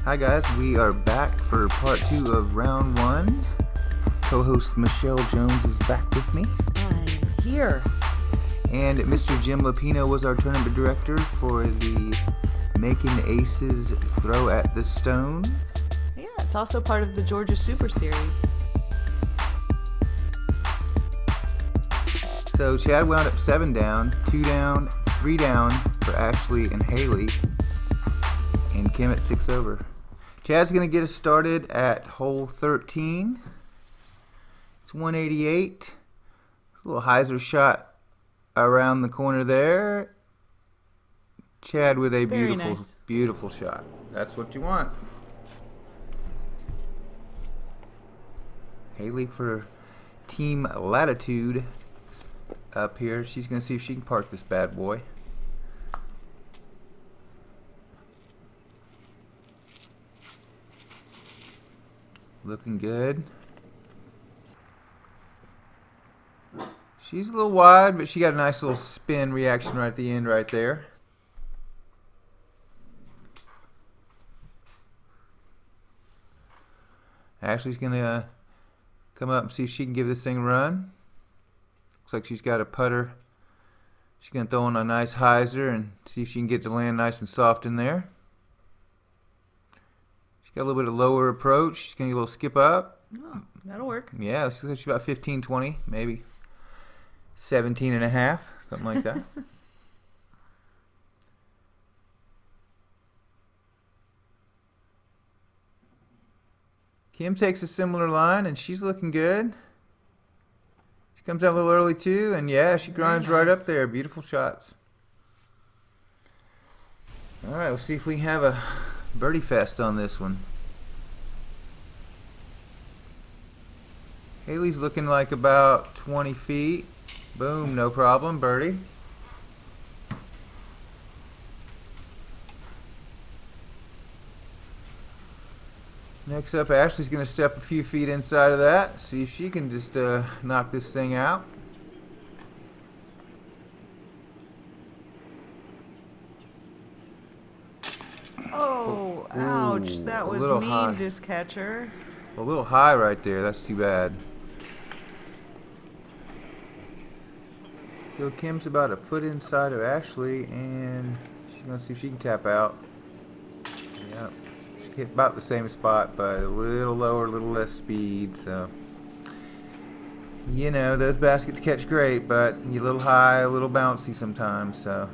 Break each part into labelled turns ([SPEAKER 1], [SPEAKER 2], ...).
[SPEAKER 1] Hi guys, we are back for part 2 of round 1. Co-host Michelle Jones is back with me.
[SPEAKER 2] I'm here.
[SPEAKER 1] And Mr. Jim Luppino was our tournament director for the Macon Aces Throw at the Stone.
[SPEAKER 2] Yeah, it's also part of the Georgia Super Series.
[SPEAKER 1] So Chad wound up 7 down, 2 down, 3 down for Ashley and Haley, and Kim at 6 over. Chad's going to get us started at hole 13. It's 188. A little hyzer shot around the corner there. Chad with a beautiful shot. That's what you want. Haley for Team Latitude up here. She's going to see if she can park this bad boy. Looking good. She's a little wide, but she got a nice little spin reaction right at the end right there. Ashley's going to come up and see if she can give this thing a run. Looks like she's got a putter. She's going to throw in a nice hyzer and see if she can get the land nice and soft in there. Got a little bit of lower approach. She's going to get a little skip up.
[SPEAKER 2] Oh, that'll work.
[SPEAKER 1] Yeah, she's about 15, 20, maybe 17 and a half, something like that. Kim takes a similar line, and she's looking good. She comes out a little early, too, and yeah, she grinds right up there. Beautiful shots. All right, we'll see if we can have a birdie fest on this one. Haley's looking like about 20 feet. Boom, no problem, birdie. Next up, Ashley's going to step a few feet inside of that. See if she can just knock this thing out.
[SPEAKER 2] Oh, ouch. That was mean, high. Just catcher.
[SPEAKER 1] A little high right there. That's too bad. So Kim's about a foot inside of Ashley, and she's going to see if she can tap out. Yep. She hit about the same spot, but a little lower, a little less speed. So, you know, those baskets catch great, but you're a little high, a little bouncy sometimes. So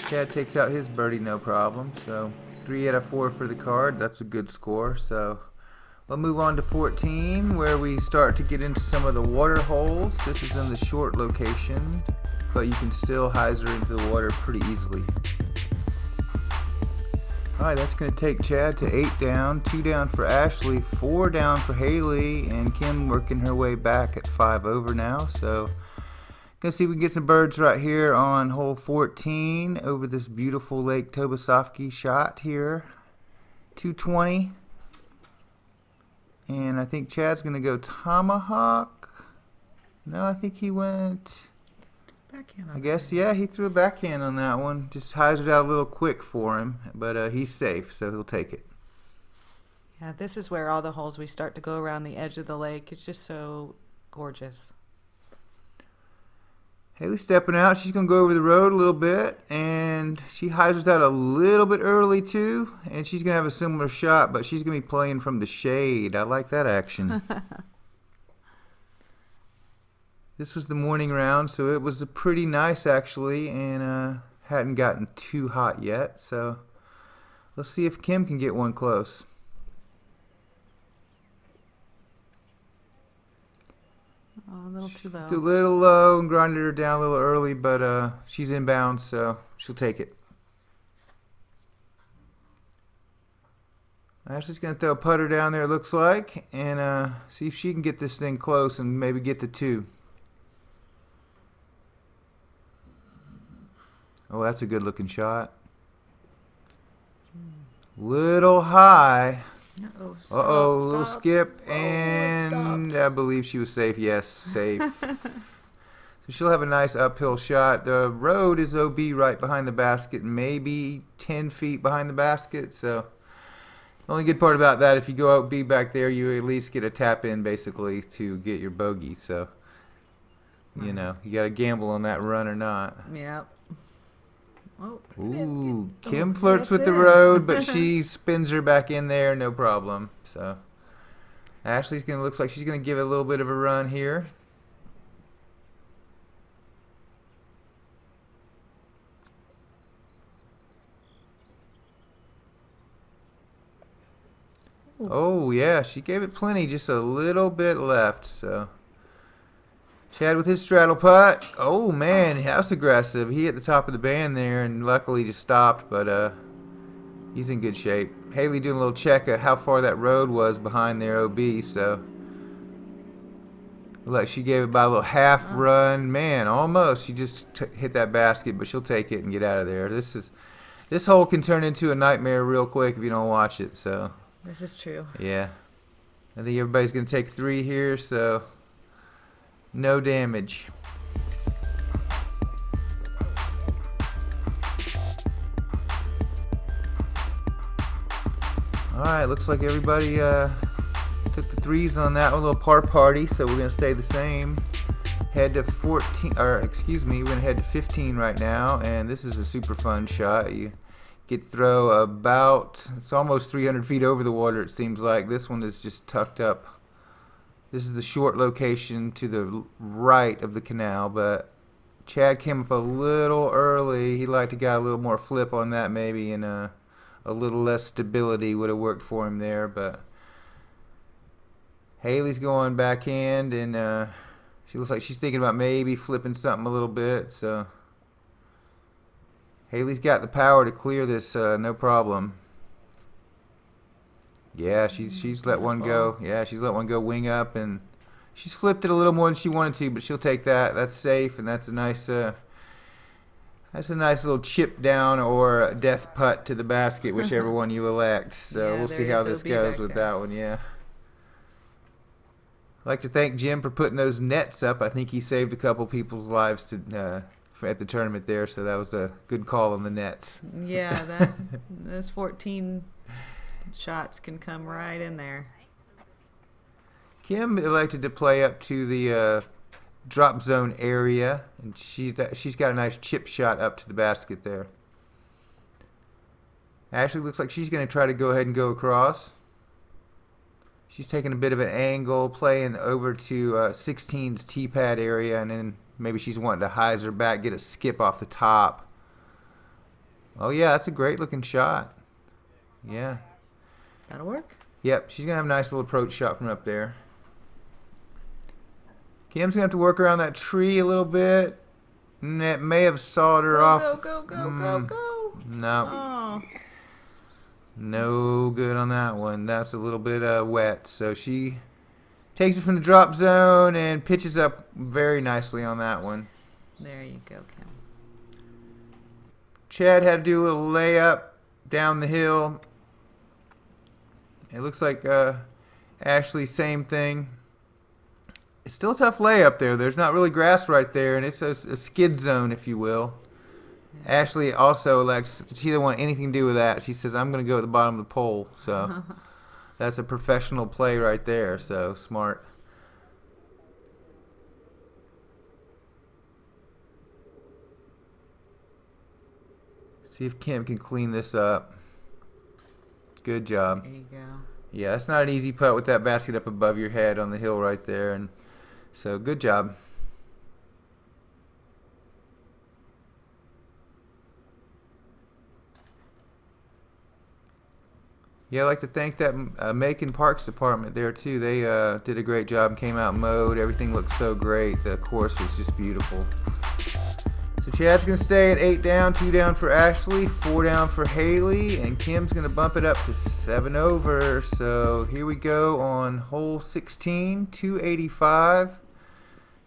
[SPEAKER 1] Chad takes out his birdie no problem. So 3 out of 4 for the card. That's a good score. So we'll move on to 14, where we start to get into some of the water holes. This is in the short location, but you can still hyzer into the water pretty easily. Alright, that's going to take Chad to 8 down, 2 down for Ashley, 4 down for Haley, and Kim working her way back at 5 over now. So gonna see if we can get some birds right here on hole 14 over this beautiful Lake Tobesofkee shot here. 220. And I think Chad's gonna go tomahawk. No, I think he went
[SPEAKER 2] backhand.
[SPEAKER 1] I guess, yeah, he threw a backhand on that one. Just hyzered out a little quick for him, but he's safe, so he'll take it.
[SPEAKER 2] Yeah, this is where all the holes we start to go around the edge of the lake. It's just so gorgeous.
[SPEAKER 1] Haley's stepping out. She's going to go over the road a little bit, and she hyzers out a little bit early too, and she's going to have a similar shot, but she's going to be playing from the shade. I like that action. This was the morning round, so it was pretty nice actually, and hadn't gotten too hot yet. So let's see if Kim can get one close.
[SPEAKER 2] Oh, a little too low.
[SPEAKER 1] A little low and grinded her down a little early, but she's inbound, so she'll take it. Ashley's going to throw a putter down there, it looks like, and see if she can get this thing close and maybe get the 2. Oh, that's a good looking shot. Little high. Uh-oh, a little skip, and I believe she was safe. Yes, safe. So she'll have a nice uphill shot. The road is OB right behind the basket, maybe 10 feet behind the basket, so Only good part about that, if you go out B back there, you at least get a tap in basically to get your bogey. So, you know, you got to gamble on that run or not.
[SPEAKER 2] Yep. Oh,
[SPEAKER 1] Ooh, Kim flirts with the road, but she spins her back in there, no problem. So, Ashley's gonna looks like she's gonna give it a little bit of a run here. Oh yeah, she gave it plenty, just a little bit left. So Chad with his straddle putt. Oh man, that's aggressive. He hit the top of the band there, and luckily just stopped. But he's in good shape. Haley doing a little check of how far that road was behind their OB. So like she gave it about a little half run. Man, almost. She just hit that basket, but she'll take it and get out of there. This hole can turn into a nightmare real quick if you don't watch it. So.
[SPEAKER 2] This is true.
[SPEAKER 1] Yeah. I think everybody's going to take 3 here, so no damage. Alright, looks like everybody took the 3s on that one, little par party, so we're going to stay the same. Head to 14, or excuse me, we're going to head to 15 right now, and this is a super fun shot. You get throw about, it's almost 300 feet over the water, it seems like. This one is just tucked up. This is the short location to the right of the canal, but Chad came up a little early. He'd like to get a little more flip on that maybe, and a little less stability would have worked for him there. But Haley's going backhand, and she looks like she's thinking about maybe flipping something a little bit. So Haley's got the power to clear this, no problem. Yeah, she's let one go. Yeah, she's let one go wing up, and she's flipped it a little more than she wanted to, but she'll take that. That's safe, and that's a nice little chip down or a death putt to the basket, whichever one you elect. So yeah, we'll see how this goes with that one. Yeah. I'd like to thank Jim for putting those nets up. I think he saved a couple people's lives at the tournament there, so that was a good call on the nets.
[SPEAKER 2] Yeah, those 14 shots can come right in there.
[SPEAKER 1] Kim elected to play up to the drop zone area, and she's got a nice chip shot up to the basket there. Ashley looks like she's going to try to go ahead and go across. She's taking a bit of an angle, playing over to 16's tee pad area, and then maybe she's wanting to hyzer back, get a skip off the top. Oh yeah, that's a great looking shot. Yeah.
[SPEAKER 2] That'll work.
[SPEAKER 1] Yep, she's going to have a nice little approach shot from up there. Kim's going to have to work around that tree a little bit. And it may have sawed her off.
[SPEAKER 2] Go.
[SPEAKER 1] No.
[SPEAKER 2] Oh.
[SPEAKER 1] No good on that one. That's a little bit wet. So she takes it from the drop zone and pitches up very nicely on that one.
[SPEAKER 2] There you go, Kim.
[SPEAKER 1] Chad had to do a little layup down the hill. It looks like Ashley, same thing. It's still a tough layup there. There's not really grass right there, and it's a skid zone, if you will. Yeah. Ashley also elects, she doesn't want anything to do with that. She says, I'm going to go at the bottom of the pole. So that's a professional play right there. So smart. See if Kim can clean this up. Good job.
[SPEAKER 2] There you go.
[SPEAKER 1] Yeah, it's not an easy putt with that basket up above your head on the hill right there, and so good job. Yeah, I'd like to thank that Macon Parks department there too. They did a great job and came out mowed. Everything looked so great. The course was just beautiful. So Chad's going to stay at 8 down, 2 down for Ashley, 4 down for Haley, and Kim's going to bump it up to 7 over. So here we go on hole 16, 285.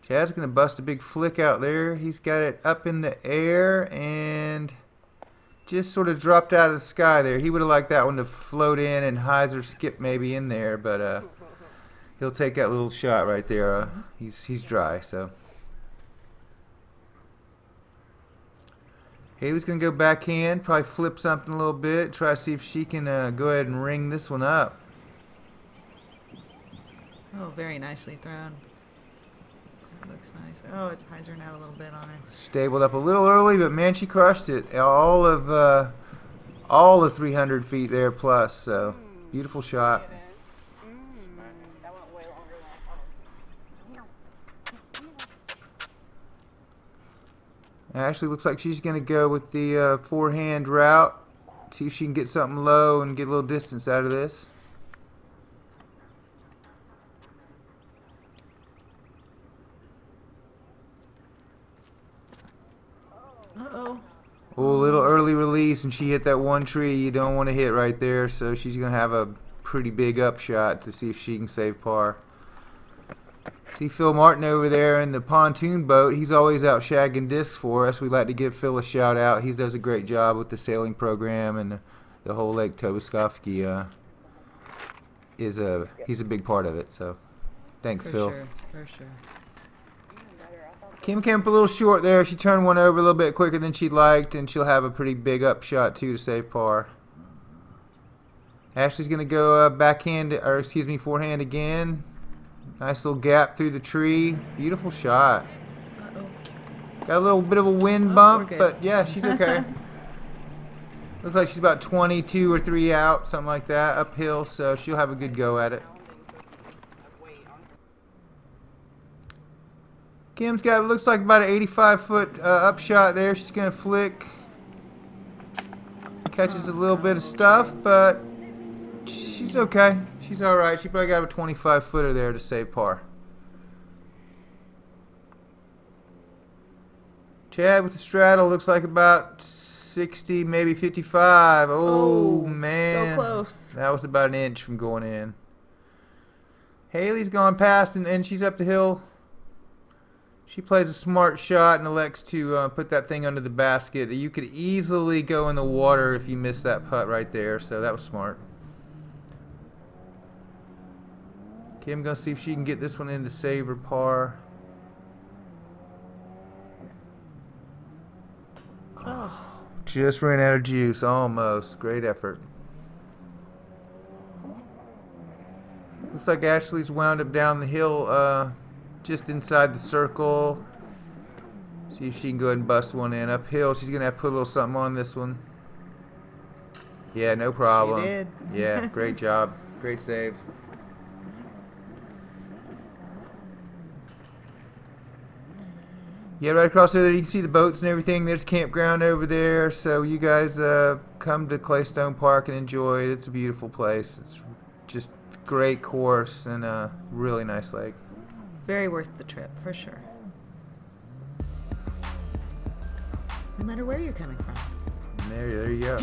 [SPEAKER 1] Chad's going to bust a big flick out there. He's got it up in the air and just sort of dropped out of the sky there. He would have liked that one to float in and hyzer skip maybe in there, but he'll take that little shot right there. He's dry, so. Haley's going to go backhand, probably flip something a little bit, try to see if she can go ahead and ring this one up.
[SPEAKER 2] Oh, very nicely thrown. That looks nice. Oh, it's hyzering out a little bit on her.
[SPEAKER 1] Stabled up a little early, but man, she crushed it. All the 300 feet there plus, so beautiful shot. Ashley looks like she's going to go with the forehand route. See if she can get something low and get a little distance out of this.
[SPEAKER 2] Uh-oh.
[SPEAKER 1] Oh, a little early release, and she hit that one tree you don't want to hit right there, so she's going to have a pretty big upshot to see if she can save par. See Phil Martin over there in the pontoon boat. He's always out shagging discs for us. We'd like to give Phil a shout out. He does a great job with the sailing program, and the whole Lake Tobesofkee he's a big part of it. So thanks, Phil.
[SPEAKER 2] For sure.
[SPEAKER 1] Kim came up a little short there. She turned one over a little bit quicker than she'd liked, and she'll have a pretty big upshot too to save par. Ashley's gonna go forehand again. Nice little gap through the tree. Beautiful shot.
[SPEAKER 2] Uh-oh.
[SPEAKER 1] Got a little bit of a wind bump, but yeah, she's okay. Looks like she's about 22 or 3 out, something like that, uphill, so she'll have a good go at it. Kim's got, looks like about an 85-foot upshot there. She's going to flick. Catches a little bit of stuff, but she's okay. She's alright. She probably got a 25-footer there to save par. Chad with the straddle looks like about 60, maybe 55. Oh, man.
[SPEAKER 2] So close.
[SPEAKER 1] That was about an inch from going in. Haley's gone past, and she's up the hill. She plays a smart shot and elects to put that thing under the basket. You could easily go in the water if you missed that putt right there, so that was smart. Kim gonna see if she can get this one in to save her par.
[SPEAKER 2] Oh.
[SPEAKER 1] Just ran out of juice, almost. Great effort. Looks like Ashley's wound up down the hill just inside the circle. See if she can go ahead and bust one in. Uphill, she's gonna have to put a little something on this one. Yeah, no problem.
[SPEAKER 2] She did.
[SPEAKER 1] Yeah, great job. Great save. Yeah, right across there you can see the boats and everything. There's campground over there, so you guys come to Claystone Park and enjoy it. It's a beautiful place. It's just a great course and a really nice lake.
[SPEAKER 2] Very worth the trip, for sure. No matter where you're coming from.
[SPEAKER 1] There you go.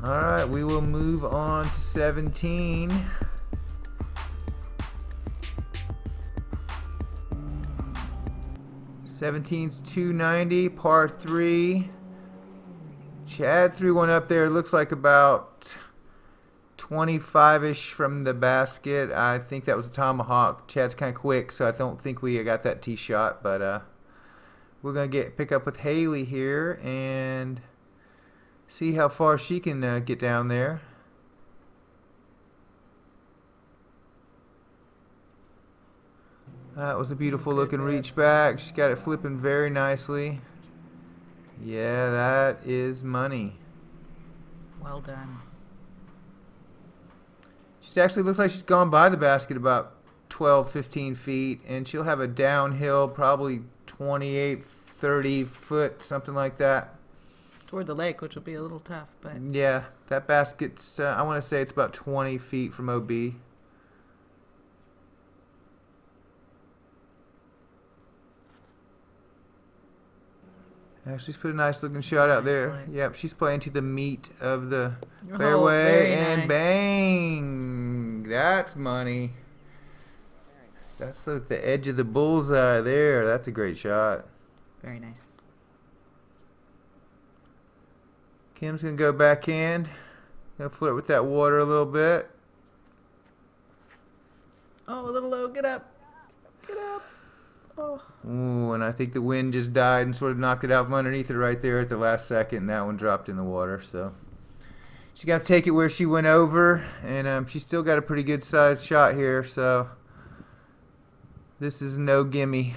[SPEAKER 1] Alright, we will move on to 17. 17's 290, par 3. Chad threw one up there. Looks like about 25-ish from the basket. I think that was a tomahawk. Chad's kind of quick, so I don't think we got that tee shot. But we're gonna pick up with Haley here and see how far she can get down there. That was a beautiful looking reach back. She's got it flipping very nicely. Yeah, that is money.
[SPEAKER 2] Well done.
[SPEAKER 1] She actually looks like she's gone by the basket about 12, 15 feet, and she'll have a downhill probably 28, 30 foot, something like that.
[SPEAKER 2] Toward the lake, which will be a little tough, but
[SPEAKER 1] yeah, that basket's, I want to say it's about 20 feet from OB. She's put a nice looking shot out there.
[SPEAKER 2] Play.
[SPEAKER 1] Yep, she's playing to the meat of the
[SPEAKER 2] Oh,
[SPEAKER 1] fairway,
[SPEAKER 2] very
[SPEAKER 1] and
[SPEAKER 2] nice.
[SPEAKER 1] bang! That's money. That's the edge of the bullseye there. That's a great shot.
[SPEAKER 2] very nice.
[SPEAKER 1] Kim's gonna go backhand. Gonna flirt with that water a little bit.
[SPEAKER 2] Oh, a little low. Get up. Get up. Oh.
[SPEAKER 1] Ooh, and I think the wind just died and sort of knocked it out from underneath her right there at the last second. And that one dropped in the water. So she got to take it where she went over, and she's still got a pretty good sized shot here. So this is no gimme.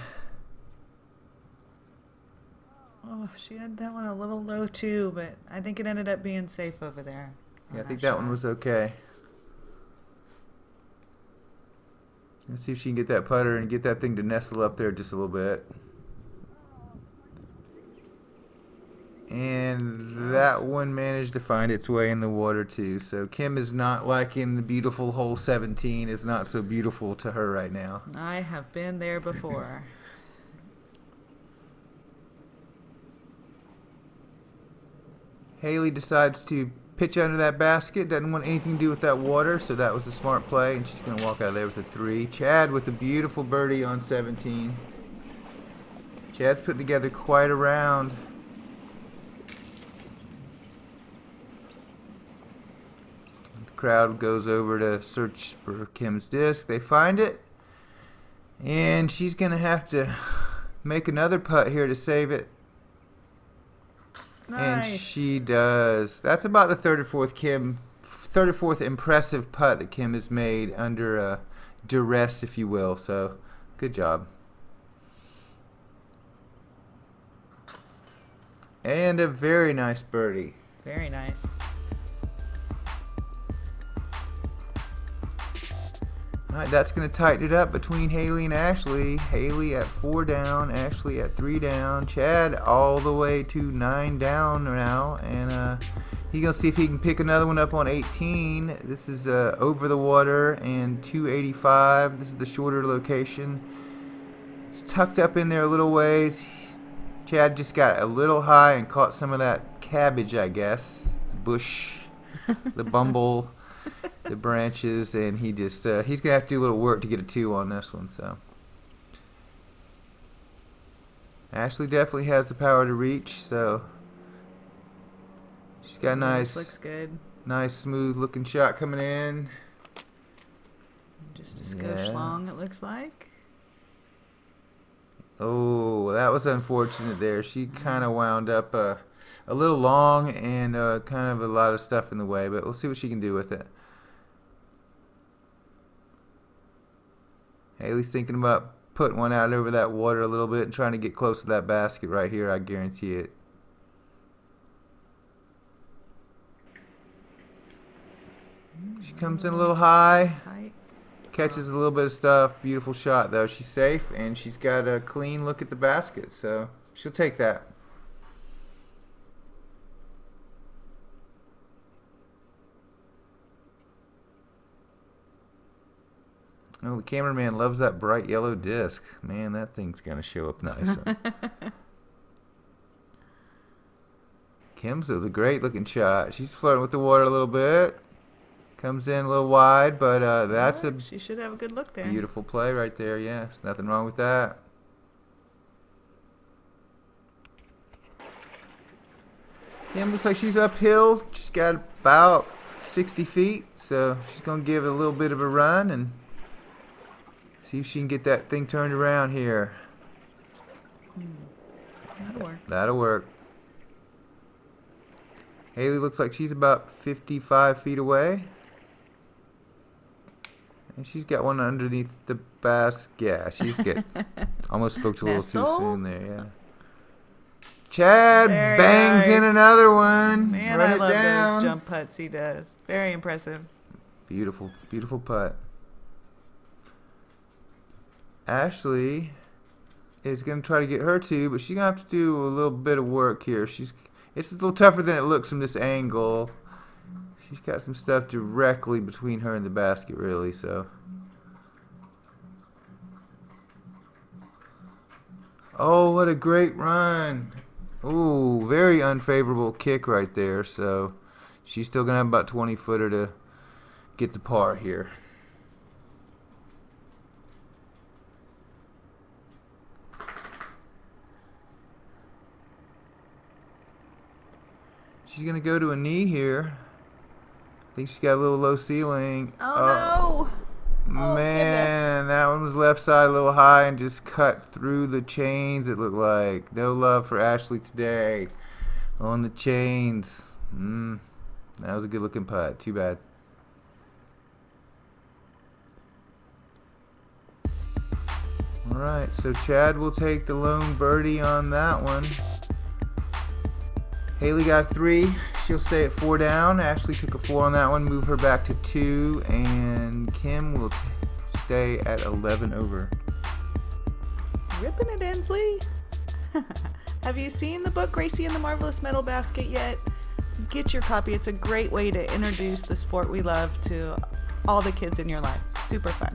[SPEAKER 2] Oh, she had that one a little low too, but I think it ended up being safe over there.
[SPEAKER 1] Yeah, I think that one was okay. Let's see if she can get that putter and get that thing to nestle up there just a little bit. And that one managed to find its way in the water too. So Kim is not liking the beautiful hole 17. It's not so beautiful to her right now.
[SPEAKER 2] I have been there before.
[SPEAKER 1] Haley decides to pitch under that basket. Doesn't want anything to do with that water, so that was a smart play, and she's going to walk out of there with a 3. Chad with a beautiful birdie on 17. Chad's putting together quite a round. The crowd goes over to search for Kim's disc. They find it, and she's going to have to make another putt here to save it.
[SPEAKER 2] Nice.
[SPEAKER 1] And she does. That's about the third or fourth impressive putt that Kim has made under duress, if you will. So, good job. And a very nice birdie.
[SPEAKER 2] Very nice.
[SPEAKER 1] Alright, that's going to tighten it up between Haley and Ashley. Haley at 4 down, Ashley at 3 down, Chad all the way to 9 down now. And he's going to see if he can pick another one up on 18. This is over the water and 285. This is the shorter location. It's tucked up in there a little ways. Chad just got a little high and caught some of that cabbage, I guess. The bush, the bumble. The branches, and he just he's gonna have to do a little work to get a 2 on this one. So Ashley definitely has the power to reach, so she's got a nice,
[SPEAKER 2] looks good.
[SPEAKER 1] Nice smooth looking shot coming in.
[SPEAKER 2] Just a skosh long, it looks like.
[SPEAKER 1] Oh, that was unfortunate there. She kind of wound up a little long and kind of a lot of stuff in the way, but we'll see what she can do with it. Haley's thinking about putting one out over that water a little bit and trying to get close to that basket right here. I guarantee it. She comes in a little high.
[SPEAKER 2] Tight.
[SPEAKER 1] Catches a little bit of stuff. Beautiful shot, though. She's safe, and she's got a clean look at the basket, so she'll take that. Oh, the cameraman loves that bright yellow disc. Man, that thing's going to show up nice. Kim's with a great looking shot. She's flirting with the water a little bit. Comes in a little wide, but that's
[SPEAKER 2] she should have a good look there.
[SPEAKER 1] Beautiful play right there. Yes, nothing wrong with that. Kim looks like she's uphill. She's got about 60 feet, so she's going to give it a little bit of a run and see if she can get that thing turned around here.
[SPEAKER 2] That'll work.
[SPEAKER 1] That'll work. Haley looks like she's about 55 feet away. And she's got one underneath the basket. Yeah, she's good. Almost spoke too little too soon there, yeah. Chad
[SPEAKER 2] Very
[SPEAKER 1] bangs
[SPEAKER 2] nice.
[SPEAKER 1] in another one.
[SPEAKER 2] Man,
[SPEAKER 1] Run
[SPEAKER 2] I
[SPEAKER 1] it
[SPEAKER 2] love
[SPEAKER 1] down.
[SPEAKER 2] those jump putts he does. Very impressive.
[SPEAKER 1] Beautiful, beautiful putt. Ashley is going to try to get her 2, but she's going to have to do a little bit of work here. It's a little tougher than it looks from this angle. She's got some stuff directly between her and the basket, really, so. Oh, what a great run. Ooh, very unfavorable kick right there, so she's still going to have about 20-footer to get the par here. She's going to go to a knee here. I think she's got a little low ceiling.
[SPEAKER 2] Oh,
[SPEAKER 1] Man, that one was left side a little high and just cut through the chains, it looked like. No love for Ashley today on the chains. That was a good looking putt. Too bad. Alright, so Chad will take the lone birdie on that one. Haley got 3. She'll stay at 4 down. Ashley took a 4 on that one, move her back to 2, and Kim will stay at 11 over.
[SPEAKER 2] Ripping it, Ensley. Have you seen the book Gracie and the Marvelous Metal Basket yet? Get your copy. It's a great way to introduce the sport we love to all the kids in your life. Super fun.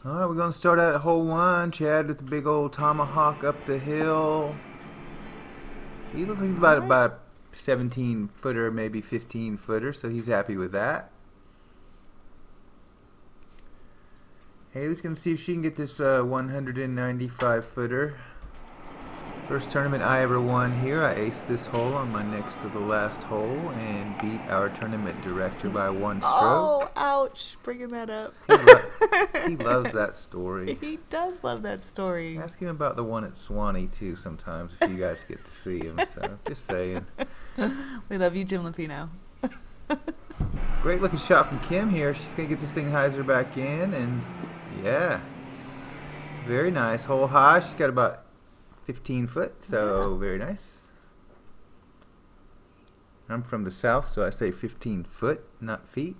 [SPEAKER 1] Alright, we're going to start out at hole 1. Chad with the big old tomahawk up the hill. He looks like he's about a 17 footer, maybe 15 footer, so he's happy with that. Haley's going to see if she can get this 195 footer. First tournament I ever won here. I aced this hole on my next to the last hole and beat our tournament director by 1 stroke.
[SPEAKER 2] Oh, ouch, bringing that up.
[SPEAKER 1] He loves that story.
[SPEAKER 2] He does love that story.
[SPEAKER 1] Ask him about the one at Swanee too sometimes if you guys get to see him. So just saying.
[SPEAKER 2] We love you, Jim Luppino.
[SPEAKER 1] Great looking shot from Kim here. She's going to get this thing hyzer back in, and yeah. Very nice. Hole high. She's got about 15 foot, so very nice. I'm from the south, so I say 15 foot, not feet.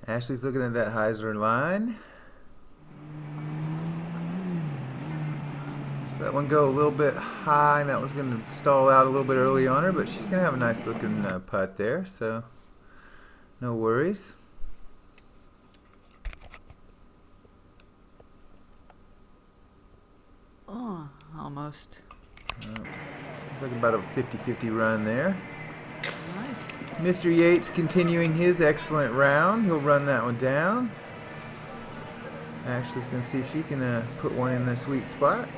[SPEAKER 1] Ashley's looking at that hyzer line. That one go a little bit high, and that one's going to stall out a little bit early on her, but she's going to have a nice looking putt there, so no worries.
[SPEAKER 2] Oh, almost.
[SPEAKER 1] Looking about a 50-50 run there.
[SPEAKER 2] Nice.
[SPEAKER 1] Mr. Yeatts continuing his excellent round. He'll run that one down. Ashley's going to see if she can put one in the sweet spot.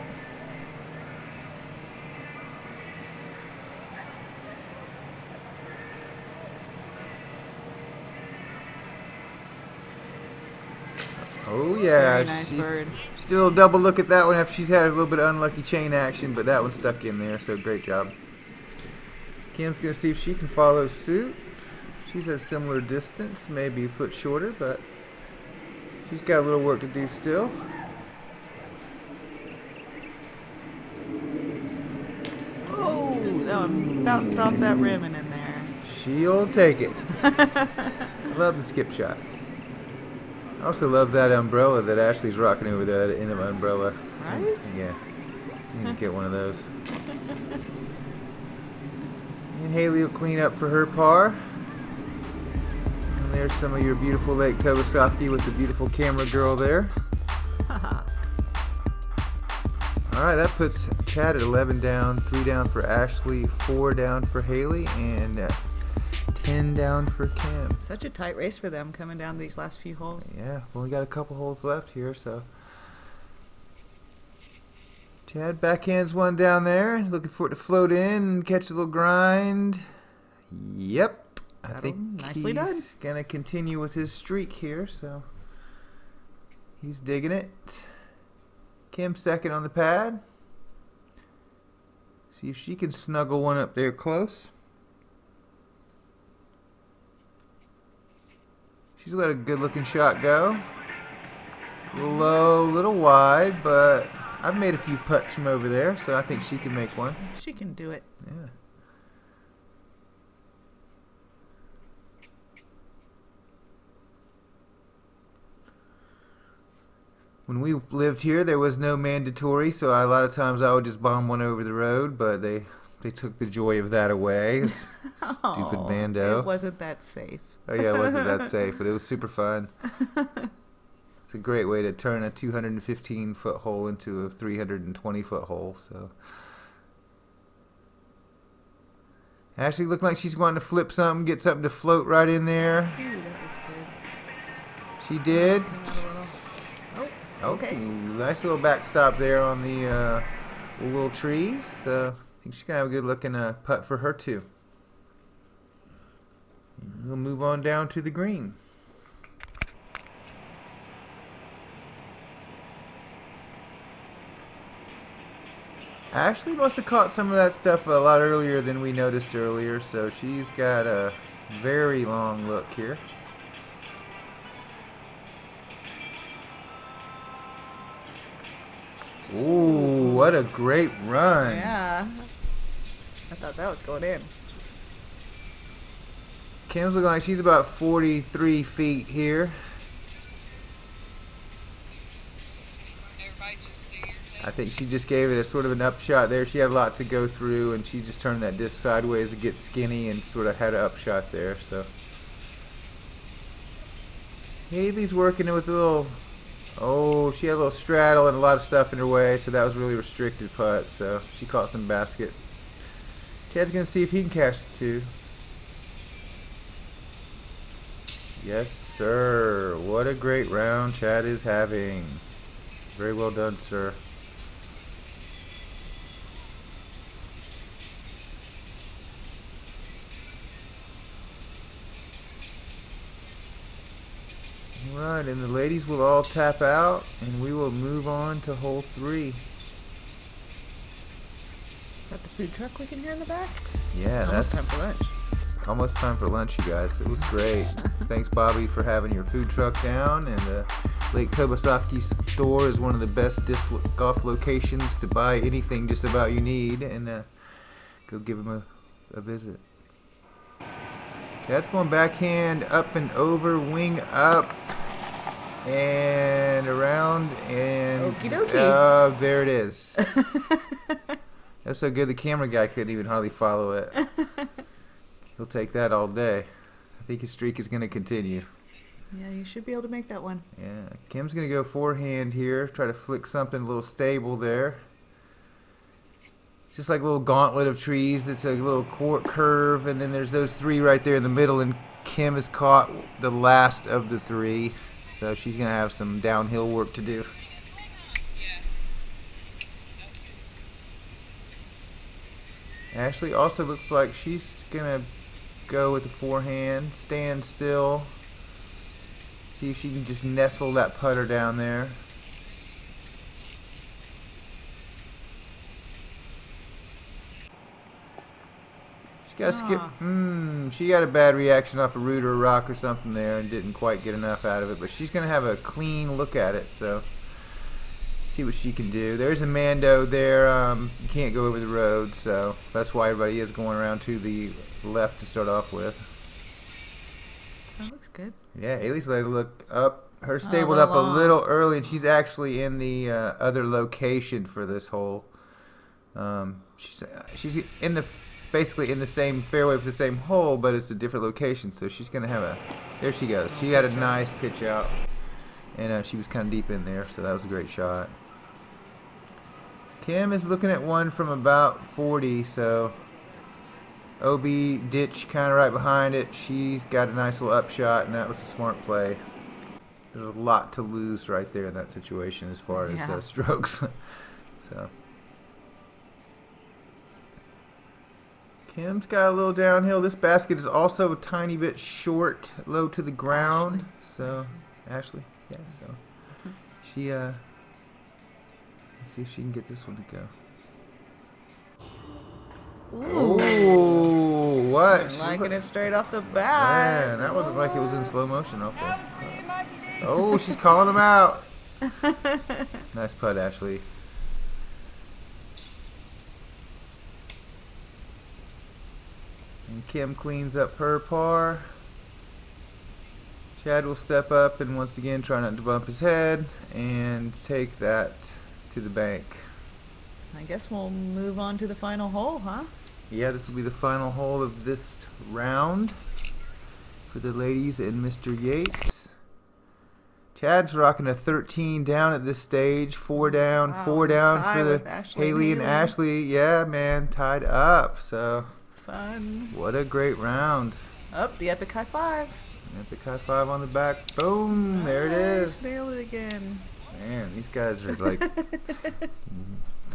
[SPEAKER 1] Oh yeah,
[SPEAKER 2] very nice bird.
[SPEAKER 1] Still a double look at that one after she's had a little bit of unlucky chain action, but that one stuck in there, so great job. Kim's going to see if she can follow suit. She's at a similar distance, maybe a foot shorter, but she's got a little work to do still.
[SPEAKER 2] Oh, that one bounced off that rim and in there.
[SPEAKER 1] She'll take it. I love the skip shot. I also love that umbrella that Ashley's rocking over there, the end of my umbrella.
[SPEAKER 2] Right?
[SPEAKER 1] Yeah. You can get one of those. And Haley will clean up for her par. And there's some of your beautiful Lake Tobesofkee with the beautiful camera girl there. Alright, that puts Chad at 11 down, 3 down for Ashley, 4 down for Haley, and 10 down for Kim.
[SPEAKER 2] Such a tight race for them coming down these last few holes.
[SPEAKER 1] Yeah, well, we got a couple holes left here, so. Chad backhands one down there, looking for it to float in and catch a little grind. Yep, I think
[SPEAKER 2] nicely
[SPEAKER 1] he's
[SPEAKER 2] done.
[SPEAKER 1] gonna continue with his streak here, so he's digging it. Kim second on the pad. See if she can snuggle one up there close. She's let a good-looking shot go. A little low, a little wide, but I've made a few putts from over there, so I think she can make one.
[SPEAKER 2] She can do it.
[SPEAKER 1] Yeah. When we lived here, there was no mandatory, so a lot of times I would just bomb one over the road, but they took the joy of that away. Stupid bando.
[SPEAKER 2] It wasn't that safe.
[SPEAKER 1] Oh yeah, it wasn't that safe, but it was super fun. It's a great way to turn a 215-foot hole into a 320-foot hole. So Ashley looking like she's going to flip something, get something to float right in there.
[SPEAKER 2] Ooh, that looks good.
[SPEAKER 1] She did.
[SPEAKER 2] Oh, okay.
[SPEAKER 1] Nice little backstop there on the little trees. I think she's going to have a good looking putt for her too. We'll move on down to the green. Ashley must have caught some of that stuff a lot earlier than we noticed earlier, so she's got a very long look here. Ooh, what a great run.
[SPEAKER 2] Yeah. I thought that was going in.
[SPEAKER 1] Kim's looking like she's about 43 feet here. I think she just gave it a sort of an upshot there. She had a lot to go through, and she just turned that disc sideways to get skinny and sort of had an upshot there. So Haley's working with a little. Oh, she had a little straddle and a lot of stuff in her way, so that was really restricted putt. So she caught some basket. Chad's gonna see if he can catch the two. Yes, sir. What a great round Chad is having. Very well done, sir. Alright, and the ladies will all tap out, and we will move on to hole 3.
[SPEAKER 2] Is that the food truck we can hear in the back?
[SPEAKER 1] Yeah,
[SPEAKER 2] Almost
[SPEAKER 1] that's
[SPEAKER 2] time for lunch.
[SPEAKER 1] almost time for lunch, you guys. It was great. Thanks, Bobby, for having your food truck down. And the Lake Tobesofkee store is one of the best disc golf locations to buy anything just about you need. And go give them a visit. That's going backhand up and over, wing up and around, and
[SPEAKER 2] Okie dokie.
[SPEAKER 1] there it is. That's so good the camera guy couldn't even hardly follow it. He'll take that all day. I think his streak is going to continue.
[SPEAKER 2] Yeah, you should be able to make that one.
[SPEAKER 1] Yeah, Kim's going to go forehand here, try to flick something a little stable there. Just like a little gauntlet of trees that's a little curve, and then there's those 3 right there in the middle, and Kim has caught the last of the 3, so she's going to have some downhill work to do. Ashley also looks like she's going to go with the forehand, stand still, see if she can just nestle that putter down there. Gotta skip. She got a bad reaction off a root or a rock or something there and didn't quite get enough out of it. But she's gonna have a clean look at it, so see what she can do. There's a Mando there. You can't go over the road, so that's why everybody is going around to the left to start off with.
[SPEAKER 2] That looks good.
[SPEAKER 1] Yeah, Ailey's leg look up. Her stabled up a little early, and she's actually in the other location for this hole. She's in the basically in the same fairway for the same hole, but it's a different location, so she's gonna have a. There she goes. She had a nice pitch out, and she was kind of deep in there, so that was a great shot. Kim is looking at one from about 40, so OB ditch kind of right behind it. She's got a nice little upshot, and that was a smart play. There's a lot to lose right there in that situation as far as strokes. So Kim's got a little downhill. This basket is also a tiny bit short, low to the ground. So Ashley, yeah. So she let's see if she can get this one to go. Ooh, what?
[SPEAKER 2] I'm liking it straight off the bat.
[SPEAKER 1] Man, that wasn't like it was in slow motion. Oh, she's calling him out. Nice putt, Ashley. And Kim cleans up her par. Chad will step up and once again try not to bump his head and take that to the bank.
[SPEAKER 2] I guess we'll move on to the final hole, huh?
[SPEAKER 1] Yeah, this will be the final hole of this round for the ladies and Mr. Yeatts. Chad's rocking a 13 down at this stage. 4 down, 4 down for the Haley and Ashley. Yeah, man, tied up. So
[SPEAKER 2] fun.
[SPEAKER 1] What a great round.
[SPEAKER 2] Up, the epic high five.
[SPEAKER 1] Epic high five on the back. Boom, there it is.
[SPEAKER 2] Nailed it again.
[SPEAKER 1] Man, these guys are like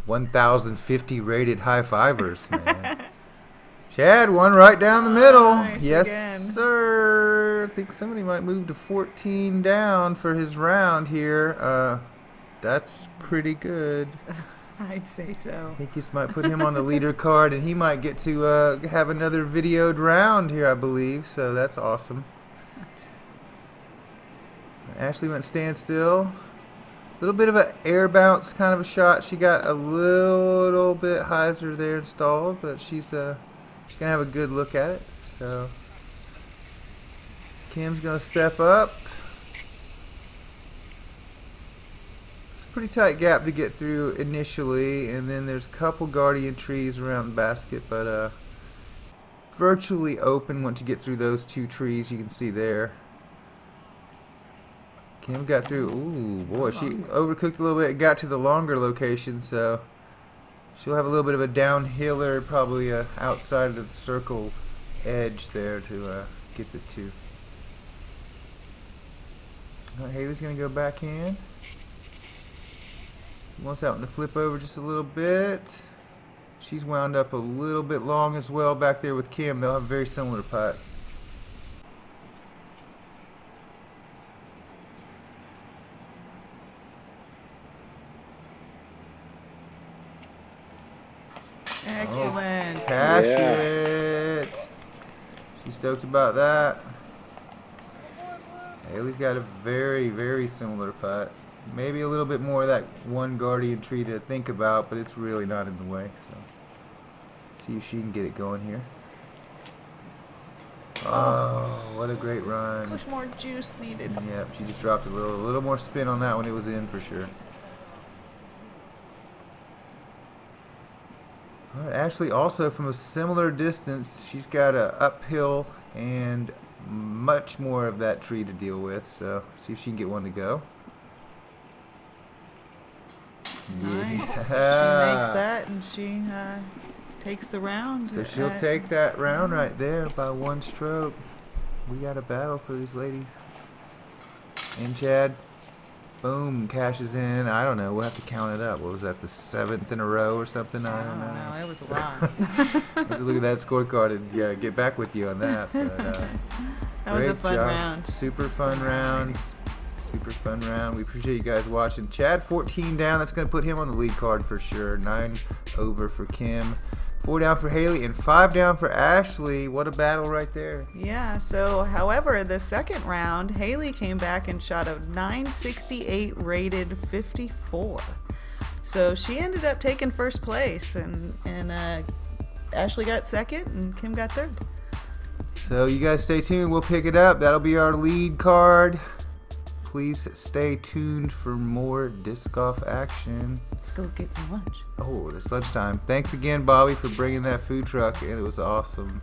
[SPEAKER 1] 1,050 rated high fivers, man. Chad, one right down the middle.
[SPEAKER 2] Nice
[SPEAKER 1] Yes,
[SPEAKER 2] again.
[SPEAKER 1] sir. I think somebody might move to 14 down for his round here. That's pretty good.
[SPEAKER 2] I'd say so.
[SPEAKER 1] I think this might put him on the leader card, and he might get to have another videoed round here, I believe. So that's awesome. Ashley went standstill. A little bit of an air bounce kind of a shot. She got a little bit hyzer there installed, but she's gonna have a good look at it. So Kim's gonna step up. It's a pretty tight gap to get through initially, and then there's a couple guardian trees around the basket, but virtually open once you get through those two trees. You can see there. Kim got through. Ooh, boy, she overcooked a little bit. Got to the longer location, so she'll have a little bit of a downhiller, probably outside of the circle edge there to get the two. All right, Haley's gonna go backhand. Wants that one to flip over just a little bit. She's wound up a little bit long as well back there with Kim. They'll have a very similar putt.
[SPEAKER 2] Excellent.
[SPEAKER 1] Cash it. She's stoked about that. Haley's got a very, very similar putt. Maybe a little bit more of that one guardian tree to think about, but it's really not in the way. So, see if she can get it going here. Oh, what a great run.
[SPEAKER 2] Push more juice needed.
[SPEAKER 1] Yep, she just dropped a little more spin on that one. It was in for sure. All right, Ashley also from a similar distance. She's got a uphill and much more of that tree to deal with. So see if she can get one to go.
[SPEAKER 2] Nice.
[SPEAKER 1] Yeah.
[SPEAKER 2] She makes that and she takes the round.
[SPEAKER 1] So she'll take that round right there by one stroke. We got a battle for these ladies. And Chad, boom, cashes in. I don't know. We'll have to count it up. What was that, the 7th in a row or something? I don't know.
[SPEAKER 2] It was a lot.
[SPEAKER 1] Have to look at that scorecard and get back with you on that. But,
[SPEAKER 2] that was a fun
[SPEAKER 1] job.
[SPEAKER 2] round.
[SPEAKER 1] Super fun round. Super fun round. We appreciate you guys watching. Chad 14 down. That's going to put him on the lead card for sure. 9 over for Kim. 4 down for Haley and 5 down for Ashley. What a battle right there.
[SPEAKER 2] Yeah, so however, the second round, Haley came back and shot a 968 rated 54. So she ended up taking first place, and Ashley got second and Kim got third.
[SPEAKER 1] So you guys stay tuned. We'll pick it up. That'll be our lead card. Please stay tuned for more disc golf action.
[SPEAKER 2] Let's go get some lunch.
[SPEAKER 1] Oh, it's lunchtime. Thanks again, Bobby, for bringing that food truck, and it was awesome.